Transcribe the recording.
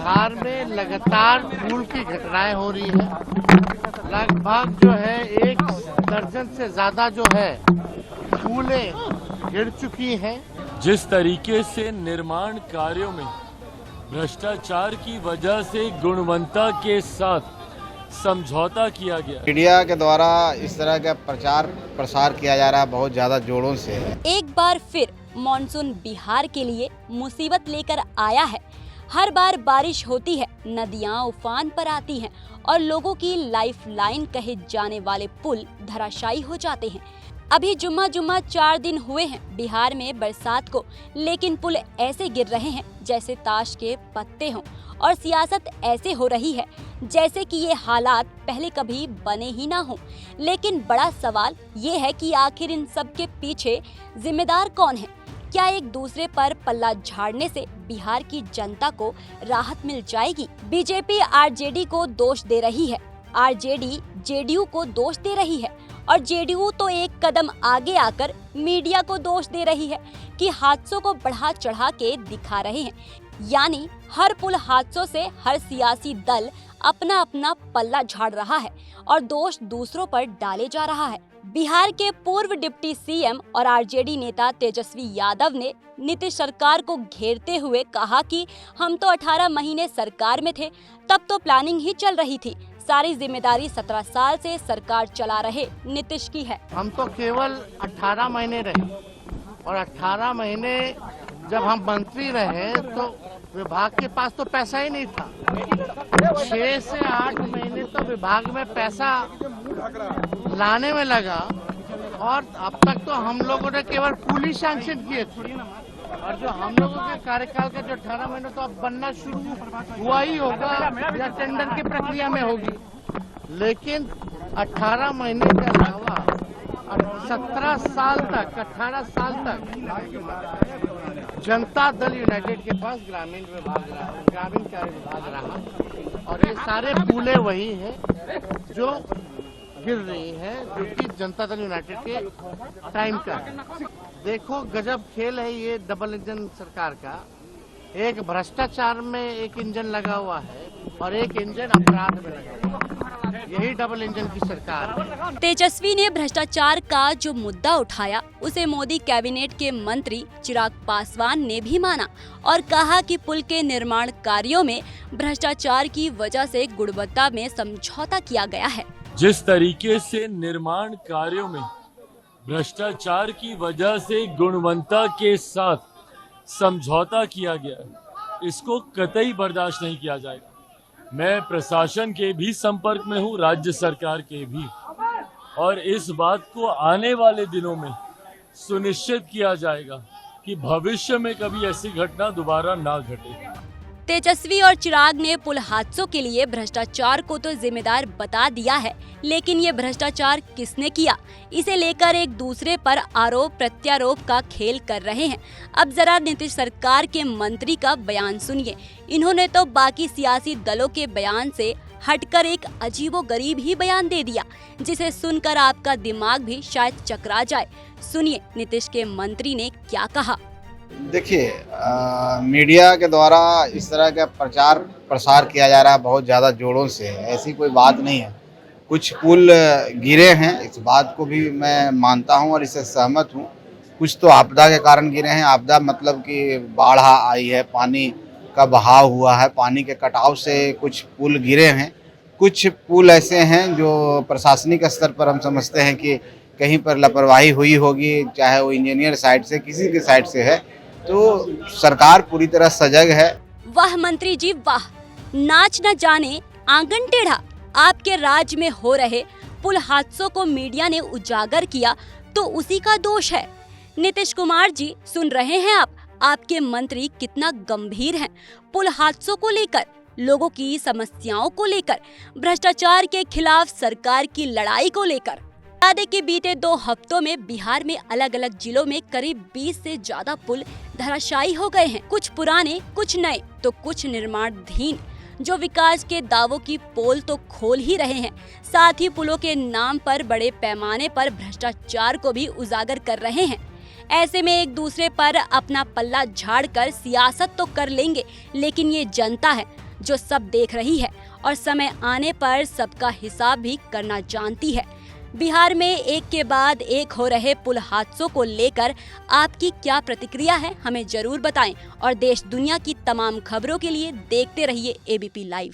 बिहार में लगातार पुल की घटनाएं हो रही है। लगभग जो है 1 दर्जन से ज्यादा जो है पुलें गिर चुकी हैं। जिस तरीके से निर्माण कार्यों में भ्रष्टाचार की वजह से गुणवत्ता के साथ समझौता किया गया, मीडिया के द्वारा इस तरह का प्रचार प्रसार किया जा रहा है, बहुत ज्यादा जोरों से है। एक बार फिर मॉनसून बिहार के लिए मुसीबत लेकर आया है। हर बार बारिश होती है, नदियां उफान पर आती हैं और लोगों की लाइफ लाइन कहे जाने वाले पुल धराशायी हो जाते हैं। अभी जुम्मा 4 दिन हुए हैं बिहार में बरसात को, लेकिन पुल ऐसे गिर रहे हैं जैसे ताश के पत्ते हों और सियासत ऐसे हो रही है जैसे कि ये हालात पहले कभी बने ही ना हो। लेकिन बड़ा सवाल ये है कि आखिर इन सब के पीछे जिम्मेदार कौन है? क्या एक दूसरे पर पल्ला झाड़ने से बिहार की जनता को राहत मिल जाएगी? बीजेपी आरजेडी को दोष दे रही है, आरजेडी जेडीयू को दोष दे रही है और जेडीयू तो एक कदम आगे आकर मीडिया को दोष दे रही है कि हादसों को बढ़ा चढ़ा के दिखा रहे हैं। यानी हर पुल हादसों से हर सियासी दल अपना अपना पल्ला झाड़ रहा है और दोष दूसरों पर डाले जा रहा है। बिहार के पूर्व डिप्टी सीएम और आरजेडी नेता तेजस्वी यादव ने नीतीश सरकार को घेरते हुए कहा कि हम तो 18 महीने सरकार में थे, तब तो प्लानिंग ही चल रही थी। सारी जिम्मेदारी 17 साल से सरकार चला रहे नीतीश की है। हम तो केवल 18 महीने रहे और 18 महीने जब हम मंत्री रहे तो विभाग के पास तो पैसा ही नहीं था। 6 से 8 महीने तो विभाग में पैसा लाने में लगा और अब तक तो हम लोगों ने केवल पुल ही सैंक्शन किए थे और जो हम लोगों के कार्यकाल का जो 18 महीने तो अब बनना शुरू हुआ ही होगा या टेंडर की प्रक्रिया में होगी। लेकिन 18 महीने के अलावा 17 साल तक 18 साल तक जनता दल यूनाइटेड के पास ग्रामीण कार्य विभाग रहा और ये सारे पुलें वही हैं जो गिर रही हैं, जो कि जनता दल यूनाइटेड के टाइम का है। देखो गजब खेल है ये डबल इंजन सरकार का। एक भ्रष्टाचार में एक इंजन लगा हुआ है और एक इंजन अपराध में लगा हुआ है। यही डबल इंजन की सरकार है। तेजस्वी ने भ्रष्टाचार का जो मुद्दा उठाया उसे मोदी कैबिनेट के मंत्री चिराग पासवान ने भी माना और कहा कि पुल के निर्माण कार्यों में भ्रष्टाचार की वजह से गुणवत्ता में समझौता किया गया है। जिस तरीके से निर्माण कार्यों में भ्रष्टाचार की वजह से गुणवत्ता के साथ समझौता किया गया, इसको कतई बर्दाश्त नहीं किया जाएगा। मैं प्रशासन के भी संपर्क में हूं, राज्य सरकार के भी, और इस बात को आने वाले दिनों में सुनिश्चित किया जाएगा कि भविष्य में कभी ऐसी घटना दोबारा ना घटे। तेजस्वी और चिराग ने पुल हादसों के लिए भ्रष्टाचार को तो जिम्मेदार बता दिया है, लेकिन ये भ्रष्टाचार किसने किया, इसे लेकर एक दूसरे पर आरोप प्रत्यारोप का खेल कर रहे हैं। अब जरा नीतीश सरकार के मंत्री का बयान सुनिए। इन्होंने तो बाकी सियासी दलों के बयान से हटकर एक अजीबोगरीब ही बयान दे दिया, जिसे सुनकर आपका दिमाग भी शायद चकरा जाए। सुनिए नीतीश के मंत्री ने क्या कहा। देखिए, मीडिया के द्वारा इस तरह का प्रचार प्रसार किया जा रहा है, बहुत ज़्यादा जोरों से है। ऐसी कोई बात नहीं है। कुछ पुल गिरे हैं, इस बात को भी मैं मानता हूं और इससे सहमत हूं। कुछ तो आपदा के कारण गिरे हैं। आपदा मतलब कि बाढ़ आई है, पानी का बहाव हुआ है, पानी के कटाव से कुछ पुल गिरे हैं। कुछ पुल ऐसे हैं जो प्रशासनिक स्तर पर हम समझते हैं कि कहीं पर लापरवाही हुई होगी, चाहे वो इंजीनियर साइड से किसी के साइड से है, तो सरकार पूरी तरह सजग है। वाह मंत्री जी वाह, नाच न जाने आंगन टेढ़ा। आपके राज्य में हो रहे पुल हादसों को मीडिया ने उजागर किया तो उसी का दोष है। नीतीश कुमार जी सुन रहे हैं आप, आपके मंत्री कितना गंभीर हैं पुल हादसों को लेकर, लोगों की समस्याओं को लेकर, भ्रष्टाचार के खिलाफ सरकार की लड़ाई को लेकर। बता दें कि बीते 2 हफ्तों में बिहार में अलग अलग जिलों में करीब 20 से ज्यादा पुल धराशायी हो गए हैं। कुछ पुराने, कुछ नए तो कुछ निर्माणाधीन, जो विकास के दावों की पोल तो खोल ही रहे हैं, साथ ही पुलों के नाम पर बड़े पैमाने पर भ्रष्टाचार को भी उजागर कर रहे हैं। ऐसे में एक दूसरे पर अपना पल्ला झाड़कर सियासत तो कर लेंगे, लेकिन ये जनता है जो सब देख रही है और समय आने पर सबका हिसाब भी करना जानती है। बिहार में एक के बाद एक हो रहे पुल हादसों को लेकर आपकी क्या प्रतिक्रिया है, हमें जरूर बताएं और देश दुनिया की तमाम खबरों के लिए देखते रहिए ABP लाइव।